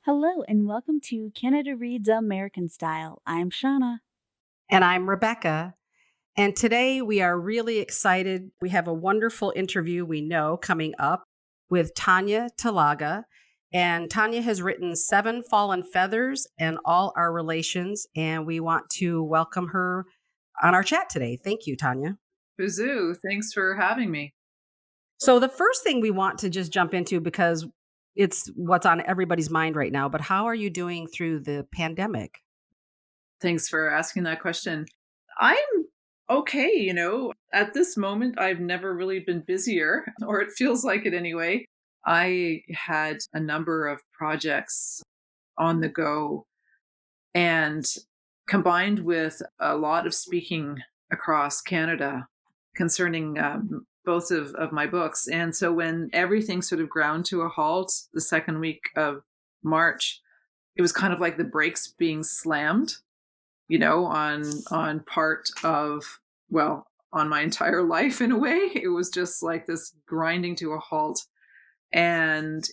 Hello and welcome to Canada Reads American Style. I'm Shauna. And I'm Rebecca. And today we are really excited. We have a wonderful interview we know coming up with Tanya Talaga. And Tanya has written Seven Fallen Feathers and All Our Relations. And we want to welcome her on our chat today. Thank you, Tanya. Bazoo, thanks for having me. So, the first thing we want to just jump into, because it's what's on everybody's mind right now, but how are you doing through the pandemic? Thanks for asking that question. I'm okay, At this moment, I've never really been busier, or it feels like it anyway. I had a number of projects on the go, and combined with a lot of speaking across Canada concerning both of my books. And so when everything sort of ground to a halt the second week of March, it was kind of like the brakes being slammed, on part of, well, on my entire life in a way. It was just like this grinding to a halt. And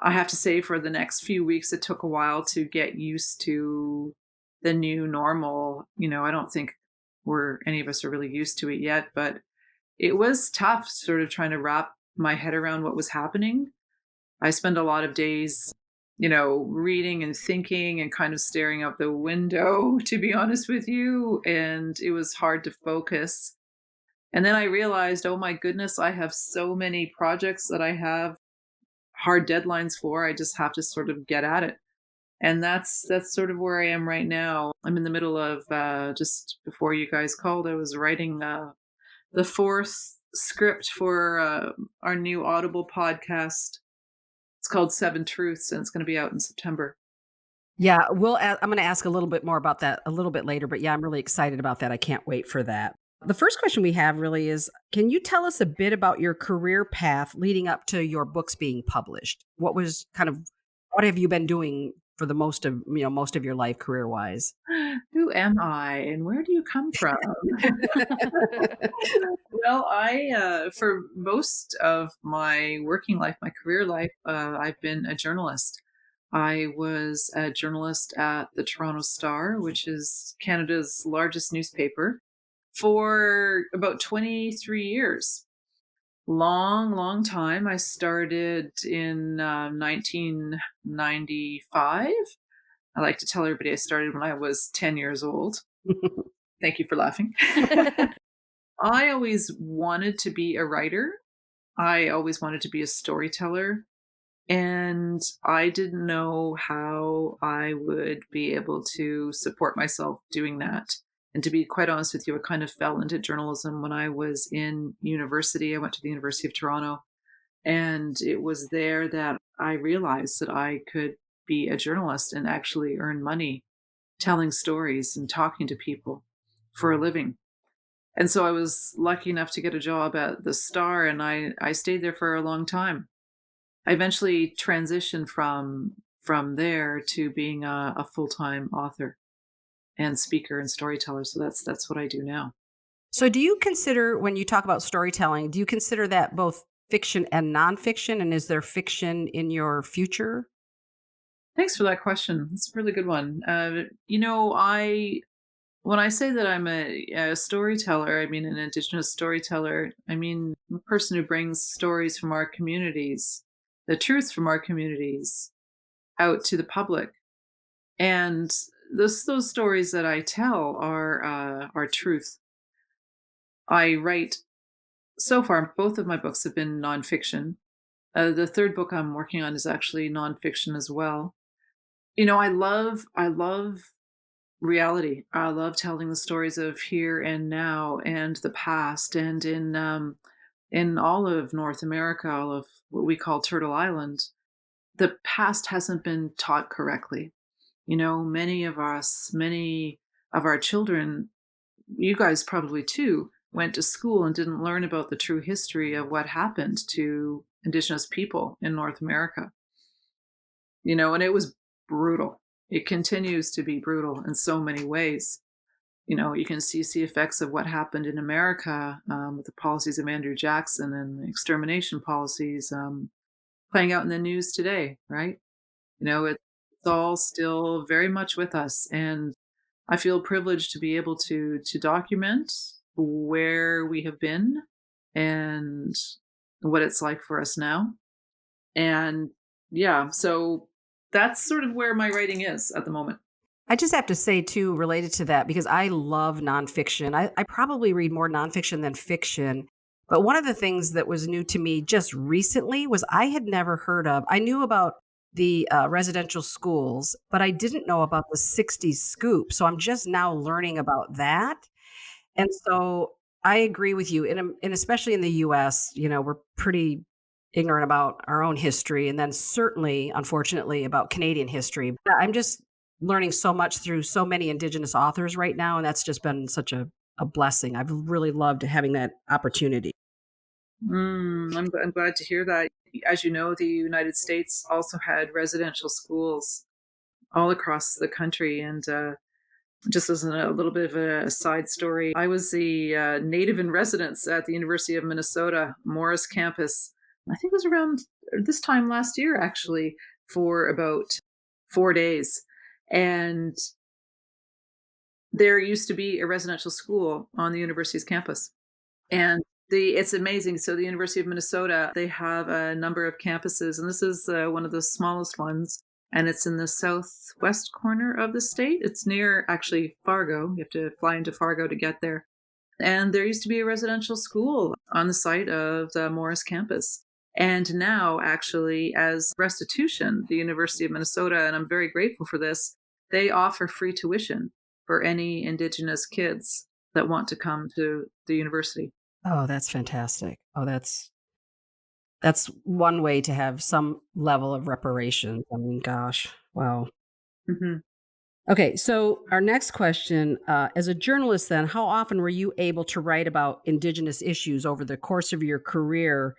I have to say, for the next few weeks, it took a while to get used to the new normal. I don't think any of us are really used to it yet, but it was tough sort of trying to wrap my head around what was happening. I spend a lot of days, reading and thinking and kind of staring out the window, to be honest with you. And it was hard to focus. And then I realized, oh my goodness, I have so many projects that I have hard deadlines for. I just have to sort of get at it. And that's sort of where I am right now. I'm in the middle of just before you guys called, I was writing the fourth script for our new Audible podcast. It's called Seven Truths, and it's going to be out in September. Yeah, I'm going to ask a little bit more about that a little bit later, but yeah, I'm really excited about that. I can't wait for that. The first question we have really is, can you tell us a bit about your career path leading up to your books being published? What have you been doing for the most of your life career-wise? Who am I and where do you come from? Well, for most of my working life, my career life, I've been a journalist. I was a journalist at the Toronto Star, which is Canada's largest newspaper, for about 23 years. Long, long time. I started in 1995. I like to tell everybody I started when I was 10 years old. Thank you for laughing. I always wanted to be a writer. I always wanted to be a storyteller. And I didn't know how I would be able to support myself doing that. And to be quite honest with you, I kind of fell into journalism when I was in university. I went to the University of Toronto, and it was there that I realized that I could be a journalist and actually earn money telling stories and talking to people for a living. And so I was lucky enough to get a job at the Star, and I stayed there for a long time. I eventually transitioned from there to being a full-time author and speaker and storyteller. So that's what I do now. So do you consider, when you talk about storytelling, do you consider that both fiction and nonfiction? And is there fiction in your future? Thanks for that question. It's a really good one. I when I say that I'm a storyteller, I mean an Indigenous storyteller. I mean a person who brings stories from our communities, the truth from our communities, out to the public. And those stories that I tell are truth. I write so far. Both of my books have been nonfiction. The third book I'm working on is actually nonfiction as well. I love reality. I love telling the stories of here and now and the past, and in all of North America, all of what we call Turtle Island, the past hasn't been taught correctly. Many of our children, you guys probably too, went to school and didn't learn about the true history of what happened to Indigenous people in North America. And it was brutal. It continues to be brutal in so many ways. You can see effects of what happened in America with the policies of Andrew Jackson and the extermination policies playing out in the news today, right? You know, it, all still very much with us, and I feel privileged to be able to document where we have been and what it's like for us now. And yeah, so that's sort of where my writing is at the moment. I just have to say too, related to that, because I love nonfiction. I probably read more nonfiction than fiction. But one of the things that was new to me just recently was I had never heard of, I knew about the residential schools, but I didn't know about the 60s scoop. So I'm just now learning about that. And so I agree with you, and especially in the US, we're pretty ignorant about our own history, and then certainly, unfortunately, about Canadian history. But I'm just learning so much through so many Indigenous authors right now, and that's just been such a blessing. I've really loved having that opportunity. I'm glad to hear that. As you know, the United States also had residential schools all across the country. And just as a little bit of a side story, I was the native in residence at the University of Minnesota Morris campus. I think it was around this time last year, actually, for about 4 days. And there used to be a residential school on the university's campus. And it's amazing. So the University of Minnesota, they have a number of campuses, and this is one of the smallest ones, and it's in the southwest corner of the state. It's near actually Fargo. You have to fly into Fargo to get there. And there used to be a residential school on the site of the Morris campus. And now, actually, as restitution, the University of Minnesota, and I'm very grateful for this, they offer free tuition for any Indigenous kids that want to come to the university. Oh, that's fantastic. Oh, that's one way to have some level of reparations. I mean, gosh, wow. Mhm. Okay, so our next question, as a journalist, then, how often were you able to write about Indigenous issues over the course of your career,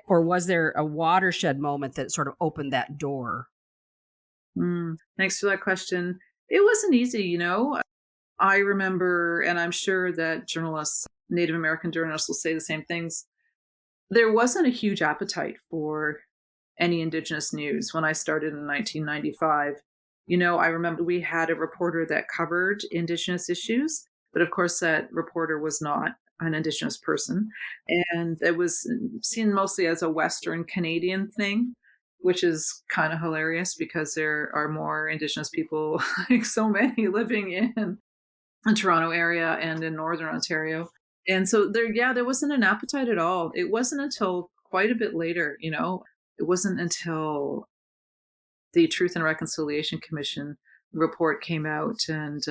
or was there a watershed moment that sort of opened that door? Thanks for that question. It wasn't easy, you know. I remember, and I'm sure that journalists, Native American journalists, will say the same things. There wasn't a huge appetite for any Indigenous news when I started in 1995. You know, I remember we had a reporter that covered Indigenous issues, but of course, that reporter was not an Indigenous person. And it was seen mostly as a Western Canadian thing, which is kind of hilarious because there are more Indigenous people, like so many, living in the Toronto area and in Northern Ontario. And so there wasn't an appetite at all. It wasn't until quite a bit later, you know, it wasn't until the Truth and Reconciliation Commission report came out, and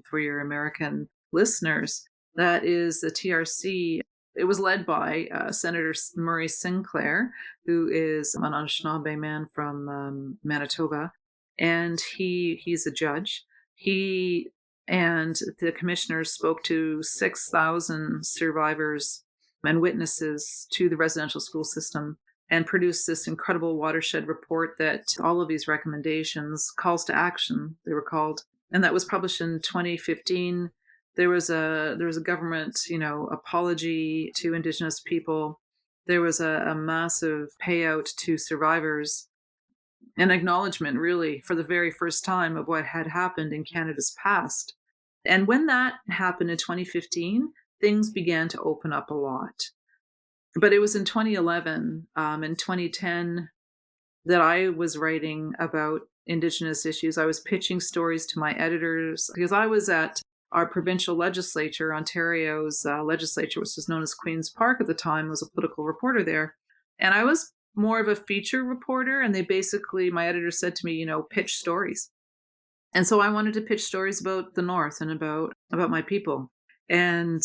for your American listeners, that is the TRC. It was led by Senator Murray Sinclair, who is an Anishinaabe man from Manitoba, and he's a judge. He and the commissioners spoke to 6,000 survivors and witnesses to the residential school system and produced this incredible watershed report that all of these recommendations, calls to action, they were called, and that was published in 2015. There was a government, you know, apology to Indigenous people. There was a massive payout to survivors, an acknowledgement, really, for the very first time of what had happened in Canada's past. And when that happened in 2015, things began to open up a lot. But it was in 2011, and 2010 that I was writing about Indigenous issues. I was pitching stories to my editors because I was at our provincial legislature, Ontario's legislature, which was known as Queen's Park at the time, was a political reporter there. And I was more of a feature reporter, and they basically, my editor said to me, you know, pitch stories. And so I wanted to pitch stories about the North and about my people. And,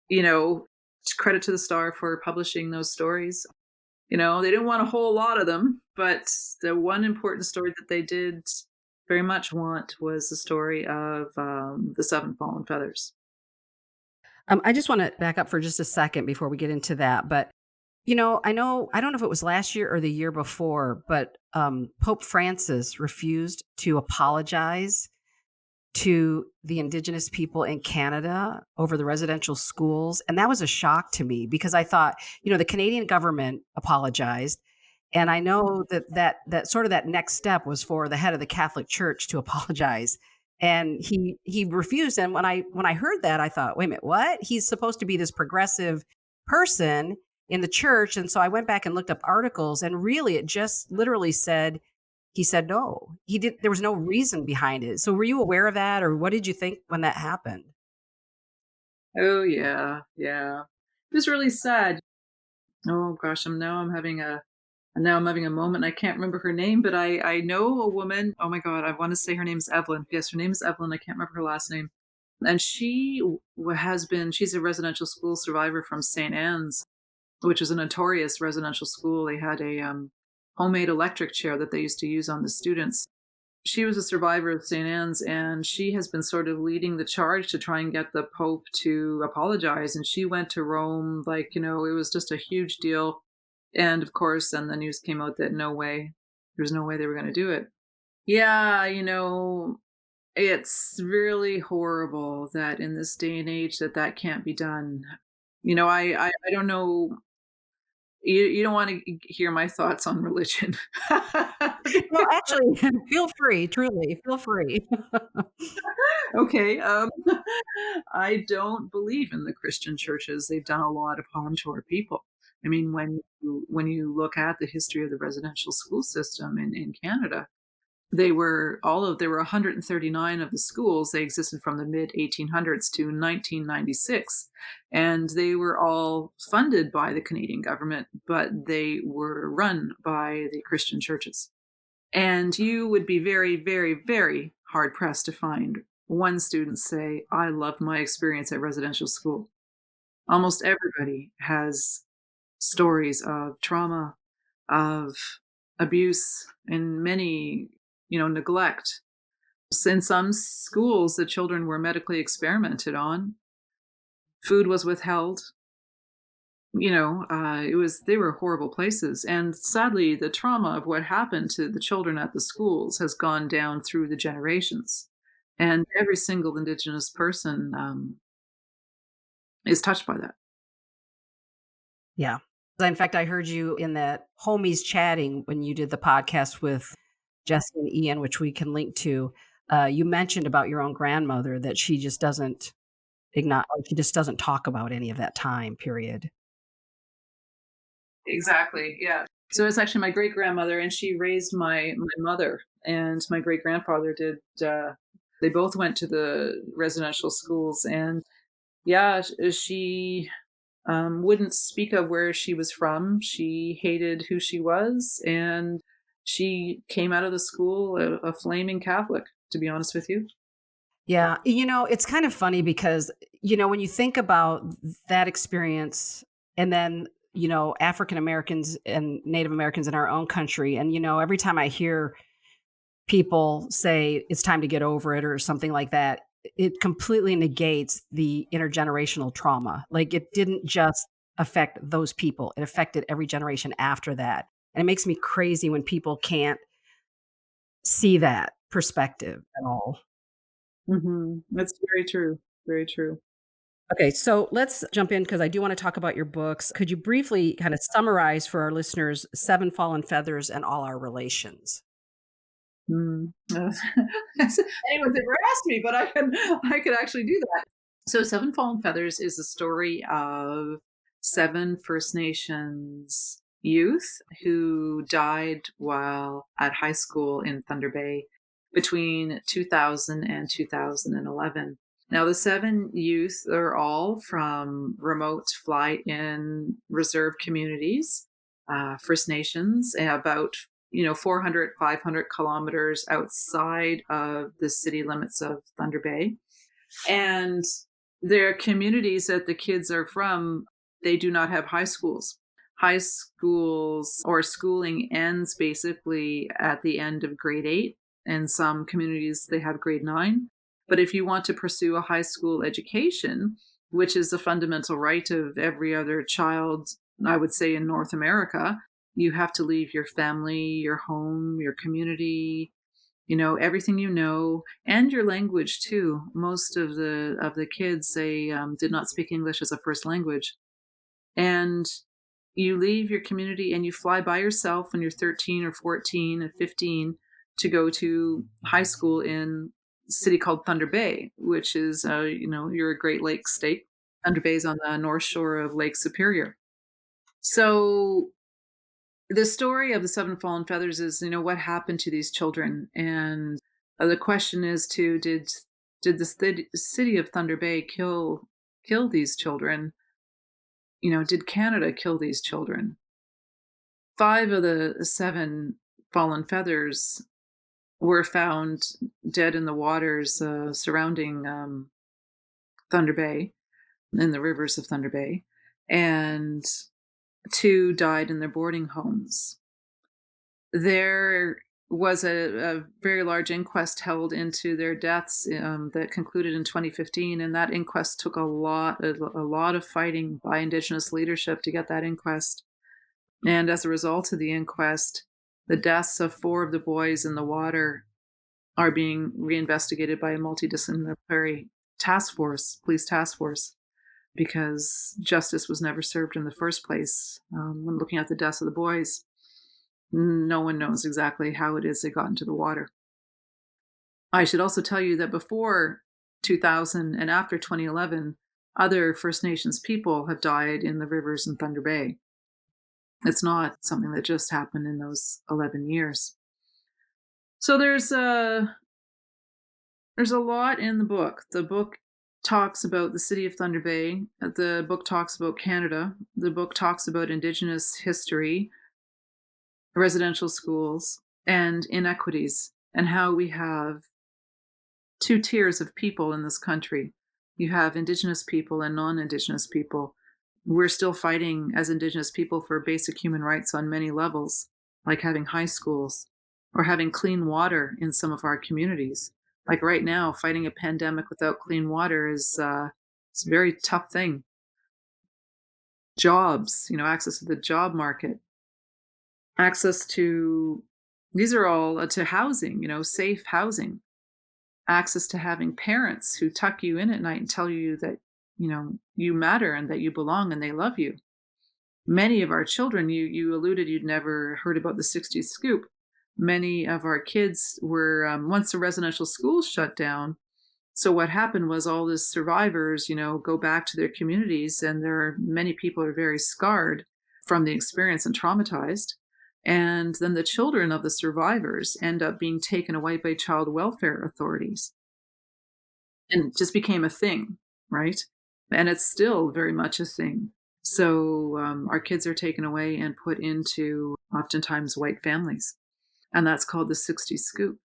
you know, credit to the Star for publishing those stories. You know, they didn't want a whole lot of them, but the one important story that they did very much want was the story of the seven fallen feathers. I just want to back up for just a second before we get into that. But, I don't know if it was last year or the year before, but Pope Francis refused to apologize to the Indigenous people in Canada over the residential schools. And that was a shock to me because I thought, the Canadian government apologized. And I know that sort of that next step was for the head of the Catholic Church to apologize. And he refused. And when I heard that, I thought, wait a minute, what? He's supposed to be this progressive person in the church. And so I went back and looked up articles, and really it just literally said he said no. He did There was no reason behind it. So were you aware of that, or what did you think when that happened? Oh, yeah, yeah. It was really sad. Oh gosh, now I'm having a moment. I can't remember her name, but I know a woman. Oh my god, I want to say her name's Evelyn. Yes, her name is Evelyn. I can't remember her last name. And she's a residential school survivor from St. Anne's, which is a notorious residential school. They had a homemade electric chair that they used to use on the students. She was a survivor of St. Anne's, and she has been sort of leading the charge to try and get the Pope to apologize. And she went to Rome, like, it was just a huge deal. And of course, then the news came out that no way, there's no way they were going to do it. Yeah, it's really horrible that in this day and age that can't be done. I don't know. You don't want to hear my thoughts on religion. Well, actually, feel free, truly, feel free. Okay, I don't believe in the Christian churches. They've done a lot of harm to our people. I mean, when you look at the history of the residential school system in Canada, there were 139 of the schools. They existed from the mid 1800s to 1996, and they were all funded by the Canadian government, but they were run by the Christian churches. And you would be very, very, very hard pressed to find one student say, I loved my experience at residential school. Almost everybody has stories of trauma, of abuse, and many, neglect. In some schools, the children were medically experimented on, food was withheld. They were horrible places, and sadly, the trauma of what happened to the children at the schools has gone down through the generations, and every single Indigenous person, is touched by that. Yeah. In fact, I heard you in that Homies Chatting when you did the podcast with Jesse and Ian, which we can link to. You mentioned about your own grandmother that she just doesn't she just doesn't talk about any of that time period. Exactly, yeah. So it's actually my great-grandmother, and she raised my mother, and my great-grandfather did, they both went to the residential schools, and yeah, she wouldn't speak of where she was from. She hated who she was, and she came out of the school a flaming Catholic, to be honest with you. Yeah, it's kind of funny because, when you think about that experience and then, African Americans and Native Americans in our own country, and, every time I hear people say it's time to get over it or something like that, it completely negates the intergenerational trauma. Like, it didn't just affect those people, it affected every generation after that. And it makes me crazy when people can't see that perspective at all. That's very true. Very true. Okay, so let's jump in because I do want to talk about your books. Could you briefly kind of summarize for our listeners Seven Fallen Feathers and All Our Relations? Mm. Anyone's ever asked me, but I could actually do that. So Seven Fallen Feathers is a story of seven First Nations youth who died while at high school in Thunder Bay between 2000 and 2011. Now, the seven youth are all from remote fly-in reserve communities, First Nations, about 400, 500 kilometers outside of the city limits of Thunder Bay. And their communities that the kids are from, they do not have high schools. High schools or schooling ends basically at the end of grade 8. In some communities, they have grade 9. But if you want to pursue a high school education, which is a fundamental right of every other child, I would say in North America, you have to leave your family, your home, your community, everything and your language too. Most of the kids, they did not speak English as a first language, and You leave your community and you fly by yourself when you're 13 or 14 and 15 to go to high school in a city called Thunder Bay, which is, you're a Great Lakes state. Thunder Bay is on the north shore of Lake Superior. So the story of the Seven Fallen Feathers is, what happened to these children? And the question is to did the city of Thunder Bay kill these children? Did Canada kill these children? 5 of the 7 fallen feathers were found dead in the waters, surrounding, Thunder Bay, in the rivers of Thunder Bay, and 2 died in their boarding homes. There was a very large inquest held into their deaths, that concluded in 2015, and that inquest took a lot of fighting by Indigenous leadership to get that inquest. And as a result of the inquest, the deaths of 4 of the boys in the water are being reinvestigated by a multidisciplinary police task force, because justice was never served in the first place. When looking at the deaths of the boys, no one knows exactly how it is they got into the water. I should also tell you that before 2000 and after 2011, other First Nations people have died in the rivers in Thunder Bay. It's not something that just happened in those 11 years. So there's a lot in the book. The book talks about the city of Thunder Bay. The book talks about Canada. The book talks about Indigenous history, residential schools, and inequities, and how we have 2 tiers of people in this country. You have Indigenous people and non-Indigenous people. We're still fighting as Indigenous people for basic human rights on many levels, like having high schools or having clean water in some of our communities. Like right now, fighting a pandemic without clean water it's a very tough thing. Jobs, access to the job market, access to these are all to housing, safe housing, access to having parents who tuck you in at night and tell you that, you matter and that you belong and they love you. Many of our children, you alluded you'd never heard about the 60s scoop. Many of our kids were, once the residential schools shut down, so what happened was all the survivors, go back to their communities, and many people are very scarred from the experience and traumatized. And then the children of the survivors end up being taken away by child welfare authorities, and it just became a thing, right? And it's still very much a thing. So our kids are taken away and put into oftentimes white families, and that's called the 60s scoop.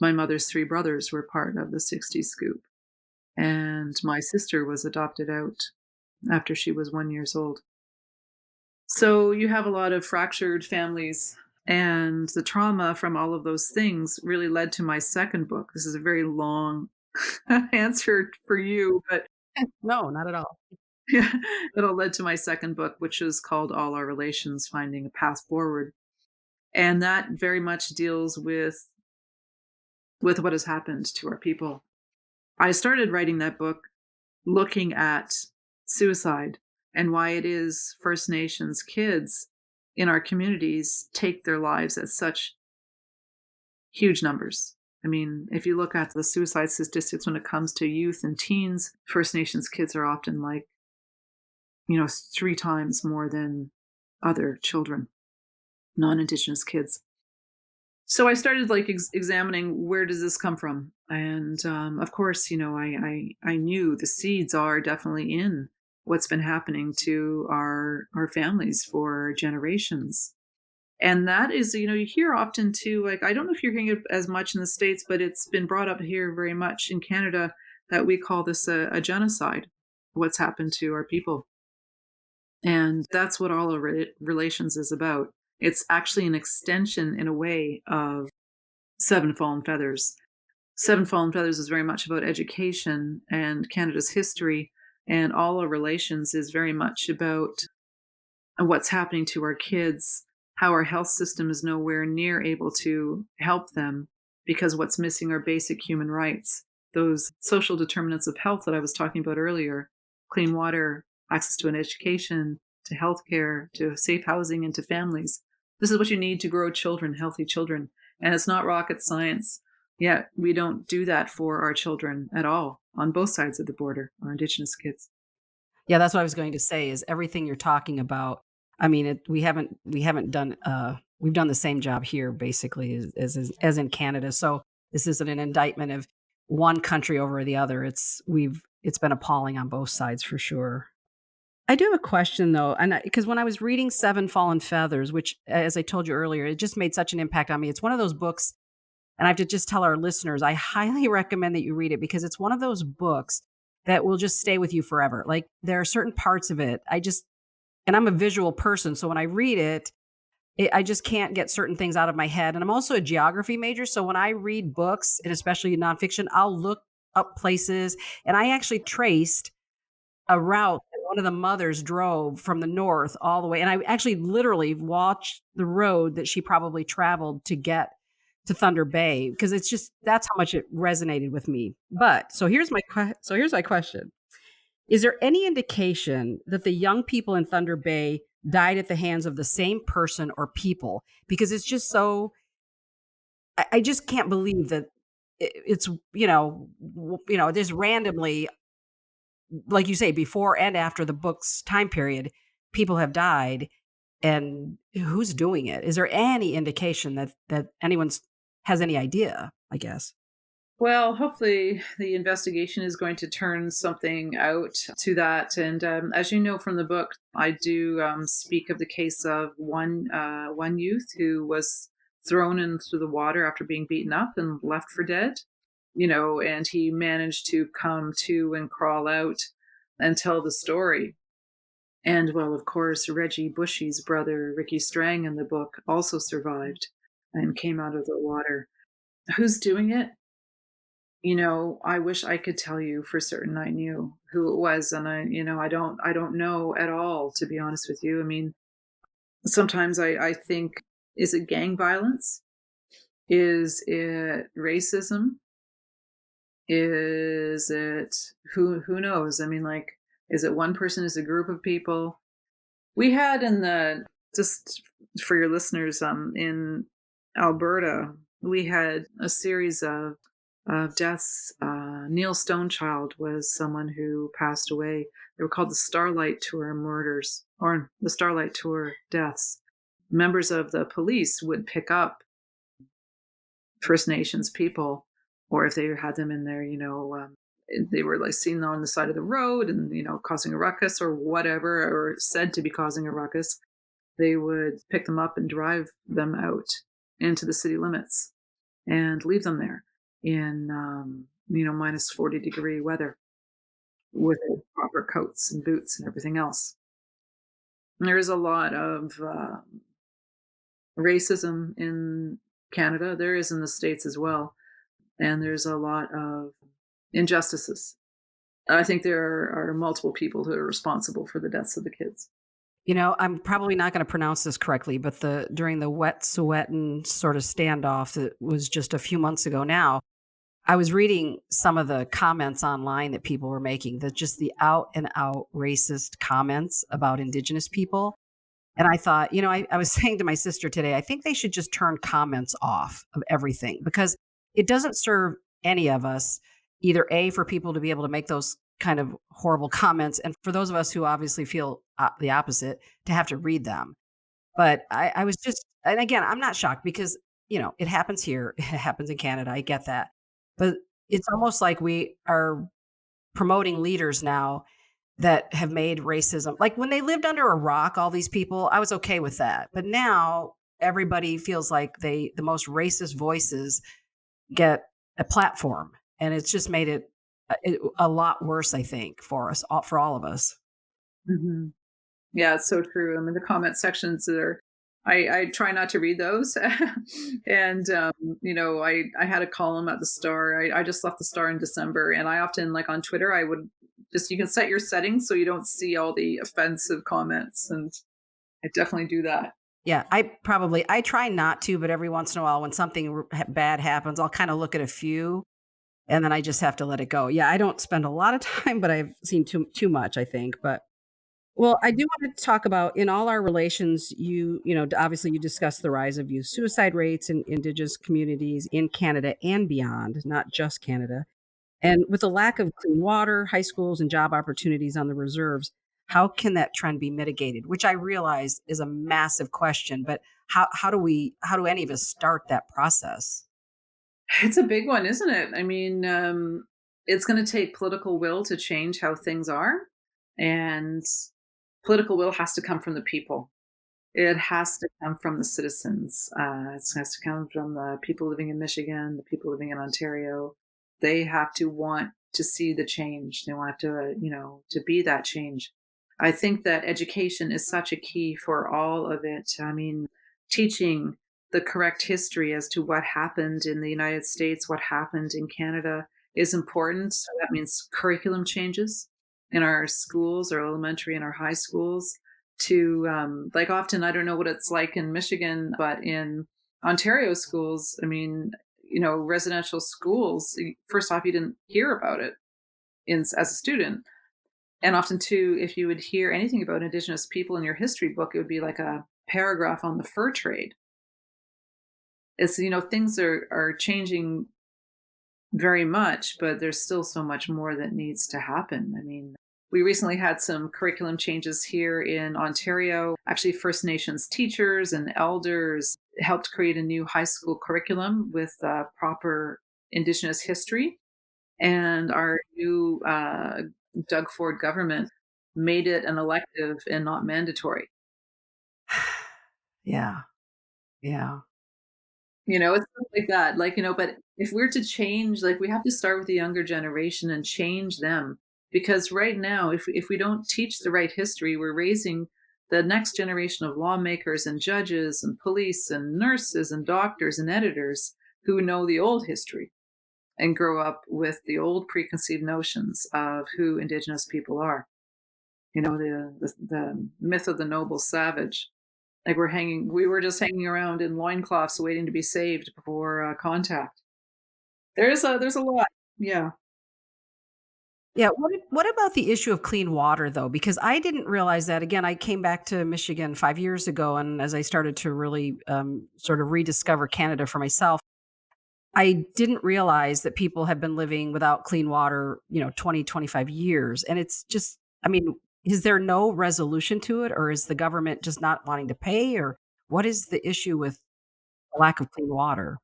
My mother's 3 brothers were part of the 60s scoop, and my sister was adopted out after she was 1 years old. So you have a lot of fractured families, and the trauma from all of those things really led to my second book. This is a very long answer for you, but No, not at all. yeah, it all led to my second book, which is called All Our Relations: Finding a Path Forward. And that very much deals with what has happened to our people. I started writing that book looking at suicide and why it is First Nations kids in our communities take their lives at such huge numbers. I mean, if you look at the suicide statistics when it comes to youth and teens, First Nations kids are often like, 3 times more than other children, non-Indigenous kids. So I started like examining, where does this come from? And of course, I knew the seeds are definitely in what's been happening to our families for generations. And that is, you hear often too, like, I don't know if you're hearing it as much in the States, but it's been brought up here very much in Canada, that we call this a genocide, what's happened to our people. And that's what all our relations is about. It's actually an extension, in a way, of Seven Fallen Feathers. Seven Fallen Feathers is very much about education and Canada's history, and All Our Relations is very much about what's happening to our kids, how our health system is nowhere near able to help them, because what's missing are basic human rights. Those social determinants of health that I was talking about earlier: clean water, access to an education, to healthcare, to safe housing, and to families. This is what you need to grow children, healthy children. And it's not rocket science. Yet we don't do that for our children at all on both sides of the border, our Indigenous kids. Yeah, that's what I was going to say is everything you're talking about. I mean, we haven't done we've done the same job here basically as in Canada. So this isn't an indictment of one country over the other. It's been appalling on both sides for sure. I do have a question though, and because when I was reading Seven Fallen Feathers, which as I told you earlier, it just made such an impact on me. It's one of those books, and I have to just tell our listeners, I highly recommend that you read it because it's one of those books that will just stay with you forever. Like there are certain parts of it, and I'm a visual person. So when I read it, I just can't get certain things out of my head. And I'm also a geography major. So when I read books and especially nonfiction, I'll look up places. And I actually traced a route that one of the mothers drove from the north all the way. And I actually literally watched the road that she probably traveled to get to Thunder Bay because it's just that's how much it resonated with me. But so here's my question. Is there any indication that the young people in Thunder Bay died at the hands of the same person or people? Because it's just so I just can't believe that it's just randomly like you say, before and after the book's time period, people have died, and who's doing it? Is there any indication that anyone's has any idea, I guess? Well, hopefully the investigation is going to turn something out to that. And as you know from the book, I do speak of the case of one youth who was thrown into the water after being beaten up and left for dead. And he managed to come to and crawl out and tell the story. And well, of course, Reggie Bushy's brother, Ricky Strang, in the book also survived and came out of the water. Who's doing it? I wish I could tell you for certain I knew who it was, and I don't know at all, to be honest with you. I mean, sometimes I think, is it gang violence? Is it racism? Is it who knows? I mean, like, is it one person? Is it a group of people? We had in the just for your listeners, in Alberta, we had a series of deaths. Neil Stonechild was someone who passed away. They were called the Starlight Tour murders or the Starlight Tour deaths. Members of the police would pick up First Nations people, or if they had them in there, they were like seen on the side of the road and, causing a ruckus or whatever, or said to be causing a ruckus. They would pick them up and drive them out into the city limits and leave them there in minus 40-degree weather with proper coats and boots and everything else. And there is a lot of racism in Canada. There is in the States as well. And there's a lot of injustices. I think there are multiple people who are responsible for the deaths of the kids. I'm probably not going to pronounce this correctly, but the during the Wet'suwet'en sort of standoff that was just a few months ago now, I was reading some of the comments online that people were making, that just the out and out racist comments about Indigenous people. And I thought, I was saying to my sister today, I think they should just turn comments off of everything because it doesn't serve any of us, either A, for people to be able to make those kind of horrible comments, and for those of us who obviously feel the opposite, to have to read them. But I was just, and again, I'm not shocked because, it happens here, it happens in Canada. I get that. But it's almost like we are promoting leaders now that have made racism like when they lived under a rock, all these people, I was okay with that. But now everybody feels like the most racist voices get a platform. And it's just made it a lot worse, I think, for all of us. Hmm. Yeah, it's so true. I mean, the comment sections are, I try not to read those. And, I had a column at the Star. I just left the Star in December. And I often, like on Twitter, I would you can set your settings so you don't see all the offensive comments. And I definitely do that. Yeah, I try not to, but every once in a while when something bad happens, I'll kind of look at a few and then I just have to let it go. Yeah, I don't spend a lot of time, but I've seen too much, I think. But Well, I do want to talk about in all our relations, obviously you discussed the rise of youth suicide rates in Indigenous communities in Canada and beyond, not just Canada. And with the lack of clean water, high schools, and job opportunities on the reserves, how can that trend be mitigated? Which I realize is a massive question, but how do any of us start that process? It's a big one, isn't it? I mean, it's going to take political will to change how things are, and political will has to come from the people. It has to come from the citizens. It has to come from the people living in Michigan, the people living in Ontario. They have to want to see the change. They want to, to be that change. I think that education is such a key for all of it. I mean, teaching the correct history as to what happened in the United States, what happened in Canada is important. So that means curriculum changes in our schools, our elementary and our high schools to like often I don't know what it's like in Michigan, but in Ontario schools, I mean, residential schools, first off, you didn't hear about it as a student. And often too, if you would hear anything about Indigenous people in your history book, it would be like a paragraph on the fur trade. It's, things are changing very much, but there's still so much more that needs to happen. I mean, we recently had some curriculum changes here in Ontario. Actually, First Nations teachers and elders helped create a new high school curriculum with proper Indigenous history. And our new Doug Ford government made it an elective and not mandatory. Yeah. Yeah. It's stuff like that. Like, but if we're to change, like we have to start with the younger generation and change them. Because right now, if we don't teach the right history, we're raising the next generation of lawmakers and judges and police and nurses and doctors and editors who know the old history and grow up with the old preconceived notions of who Indigenous people are. The myth of the noble savage. Like we were just hanging around in loincloths waiting to be saved before contact. There's a lot. Yeah. Yeah, what about the issue of clean water though? Because I didn't realize that. Again, I came back to Michigan 5 years ago, and as I started to really, sort of rediscover Canada for myself, I didn't realize that people have been living without clean water, 20, 25 years, and it's just I mean, is there no resolution to it, or is the government just not wanting to pay, or what is the issue with the lack of clean water?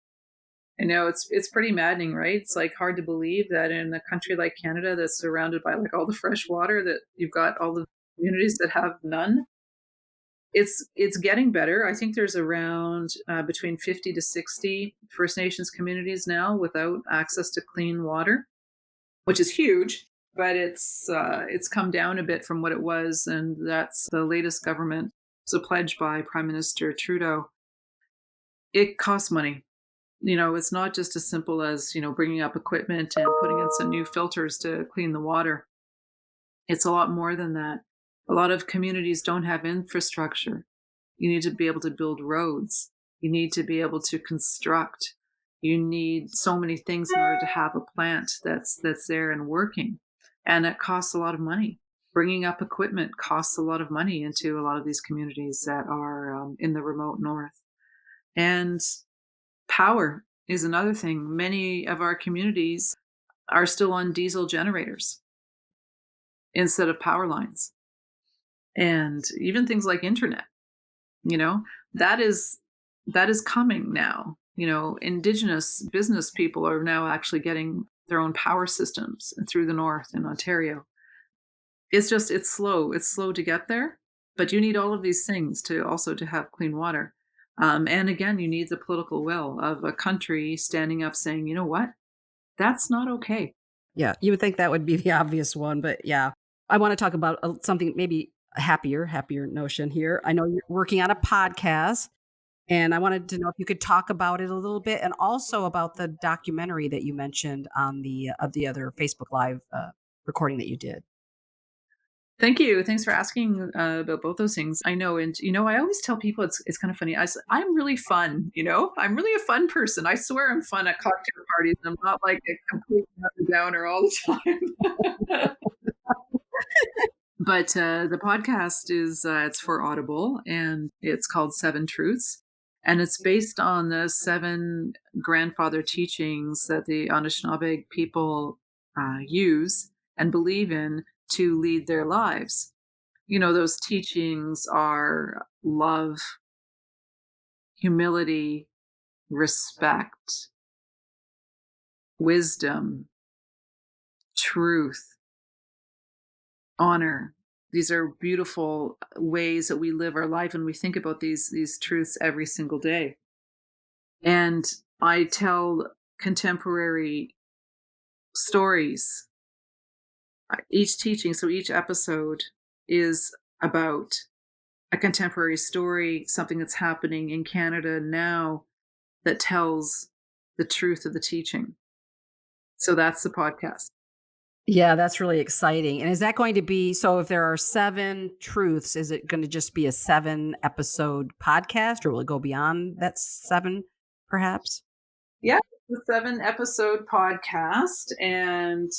I know it's pretty maddening, right? It's like hard to believe that in a country like Canada that's surrounded by like all the fresh water that you've got all the communities that have none. It's getting better. I think there's around between 50 to 60 First Nations communities now without access to clean water, which is huge, but it's come down a bit from what it was, and that's the latest government. It's a pledge by Prime Minister Trudeau. It costs money. It's not just as simple as, bringing up equipment and putting in some new filters to clean the water. It's a lot more than that. A lot of communities don't have infrastructure. You need to be able to build roads. You need to be able to construct. You need so many things in order to have a plant that's there and working. And it costs a lot of money. Bringing up equipment costs a lot of money into a lot of these communities that are in the remote north. And power is another thing. Many of our communities are still on diesel generators instead of power lines. And even things like internet, you know, that is that is coming now. Indigenous business people are now actually getting their own power systems through the north in Ontario. It's slow. It's slow to get there, but you need all of these things to also to have clean water. And again, you need the political will of a country standing up saying, you know what, that's not okay. Yeah, you would think that would be the obvious one, but yeah. I wanna talk about, something maybe a happier notion here. I know you're working on a podcast, and I wanted to know if you could talk about it a little bit, and also about the documentary that you mentioned on the other Facebook Live, recording that you did. Thank you. Thanks for asking about both those things. I know, and I always tell people it's kind of funny. I'm really fun. I'm really a fun person. I swear I'm fun at cocktail parties. I'm not like a complete downer all the time. But the podcast is it's for Audible, and it's called Seven Truths, and it's based on the seven grandfather teachings that the Anishinaabe people use and believe in to lead their lives. You know, those teachings are love, humility, respect, wisdom, truth, honor. These are beautiful ways that we live our life, and we think about these truths every single day. And I tell contemporary stories. Each teaching, so each episode is about a contemporary story, something that's happening in Canada now that tells the truth of the teaching. So that's the podcast. Yeah, that's really exciting. And is that going to be so if there are 7 truths, is it gonna just be a 7-episode podcast, or will it go beyond that 7 perhaps? Yeah, it's a 7 episode podcast, and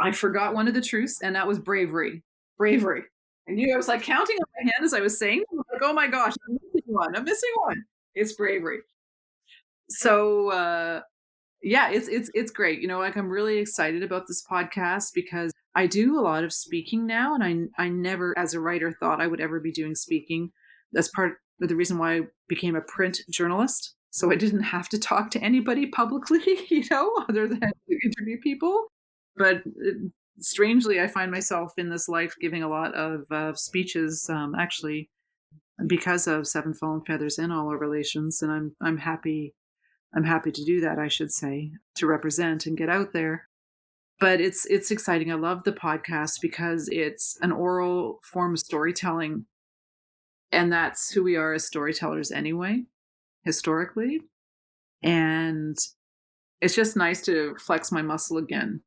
I forgot one of the truths, and that was bravery. Bravery. I knew I was like counting on my hand as I was saying, them, like, oh my gosh, I'm missing one. I'm missing one. It's bravery. So yeah, it's great. You know, like I'm really excited about this podcast because I do a lot of speaking now, and I never, as a writer, thought I would ever be doing speaking. That's part of the reason why I became a print journalist, so I didn't have to talk to anybody publicly, you know, other than to interview people. But strangely, I find myself in this life giving a lot of speeches, actually, because of Seven Fallen Feathers and All Our Relations, and I'm happy I'm happy to do that, I should say, to represent and get out there. But it's exciting. I love the podcast because it's an oral form of storytelling, and that's who we are as storytellers anyway, historically. And it's just nice to flex my muscle again,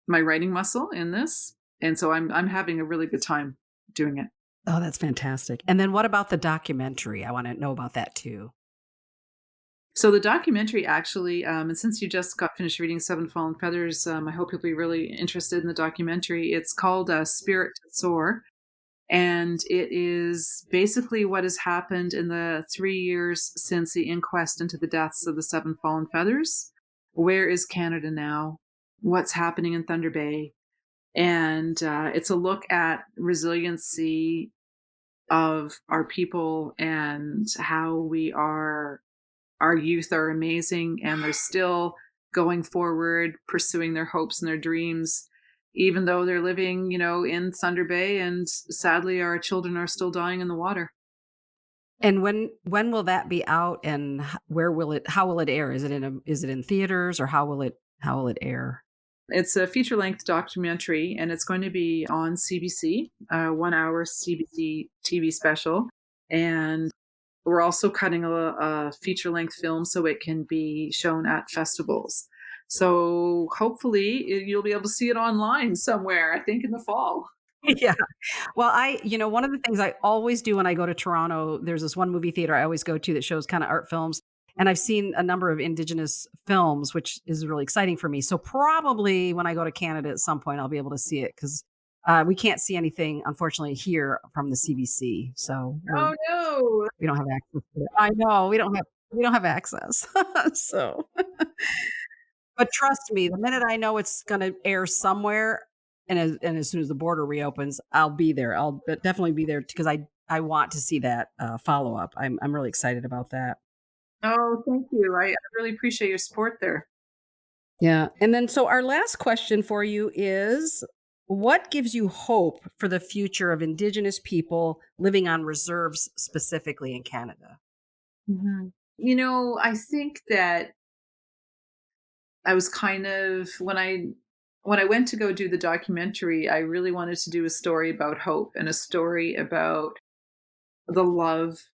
my writing muscle in this. And so I'm having a really good time doing it. Oh, that's fantastic. And then what about the documentary? I wanna know about that too. So the documentary actually, and since you just got finished reading Seven Fallen Feathers, I hope you'll be really interested in the documentary. It's called Spirit to Soar, and it is basically what has happened in the 3 years since the inquest into the deaths of the Seven Fallen Feathers. Where is Canada now? What's happening in Thunder Bay? And it's a look at resiliency of our people and how we are our youth are amazing and they're still going forward, pursuing their hopes and their dreams, even though they're living, you know, in Thunder Bay. And sadly, our children are still dying in the water. And when will that be out, and where will it how will it air? Is it in theaters, or how will it air? It's a feature length documentary and it's going to be on CBC, 1 hour CBC TV special. And we're also cutting a feature length film so it can be shown at festivals. So hopefully you'll be able to see it online somewhere, I think in the fall. Yeah. Well, one of the things I always do when I go to Toronto, there's this one movie theater I always go to that shows kind of art films. And I've seen a number of Indigenous films, which is really exciting for me. So probably when I go to Canada at some point, I'll be able to see it because we can't see anything, unfortunately, here from the CBC. So Oh no. we don't have access to it. I know we don't have access. So, but trust me, the minute I know it's going to air somewhere, and as soon as the border reopens, I'll be there. I'll definitely be there because I want to see that follow up. I'm really excited about that. Oh, thank you. I really appreciate your support there. Yeah. And then so our last question for you is what gives you hope for the future of Indigenous people living on reserves specifically in Canada? Mhm. You know, I think that I was kind of when I went to go do the documentary, I really wanted to do a story about hope and a story about the love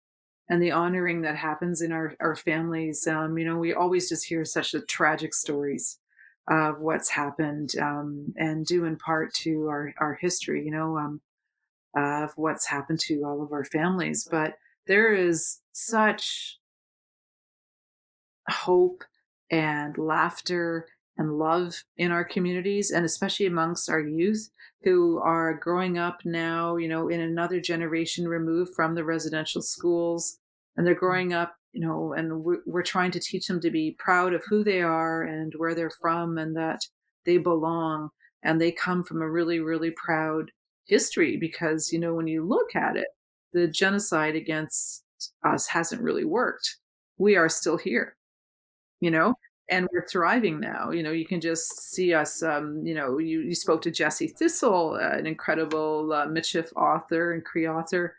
and the honoring that happens in our families. You know, we always just hear such a tragic stories of what's happened, and due in part to our history, you know, of what's happened to all of our families. But there is such hope and laughter and love in our communities, and especially amongst our youth who are growing up now, in another generation removed from the residential schools. And they're growing up, and we're trying to teach them to be proud of who they are and where they're from, and that they belong and they come from a really, really proud history. Because, when you look at it, the genocide against us hasn't really worked. We are still here, you know, and we're thriving now. You can just see us. You spoke to Jesse Thistle, an incredible Michif author and Cree author.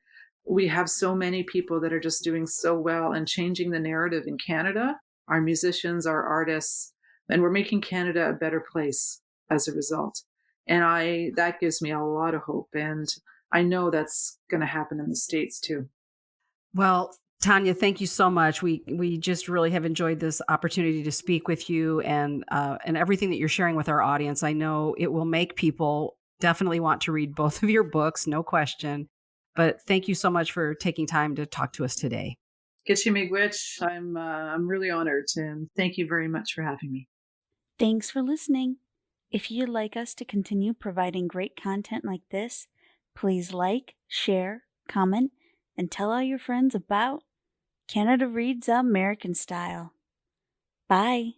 We have so many people that are just doing so well and changing the narrative in Canada. Our musicians, our artists, and we're making Canada a better place as a result. And I that gives me a lot of hope, and I know that's going to happen in the States too. Well, Tanya, thank you so much. We just really have enjoyed this opportunity to speak with you and everything that you're sharing with our audience. I know it will make people definitely want to read both of your books, no question. But thank you so much for taking time to talk to us today. Getchy Miigwech, I'm really honored, and thank you very much for having me. Thanks for listening. If you'd like us to continue providing great content like this, please like, share, comment, and tell all your friends about Canada Reads American Style. Bye.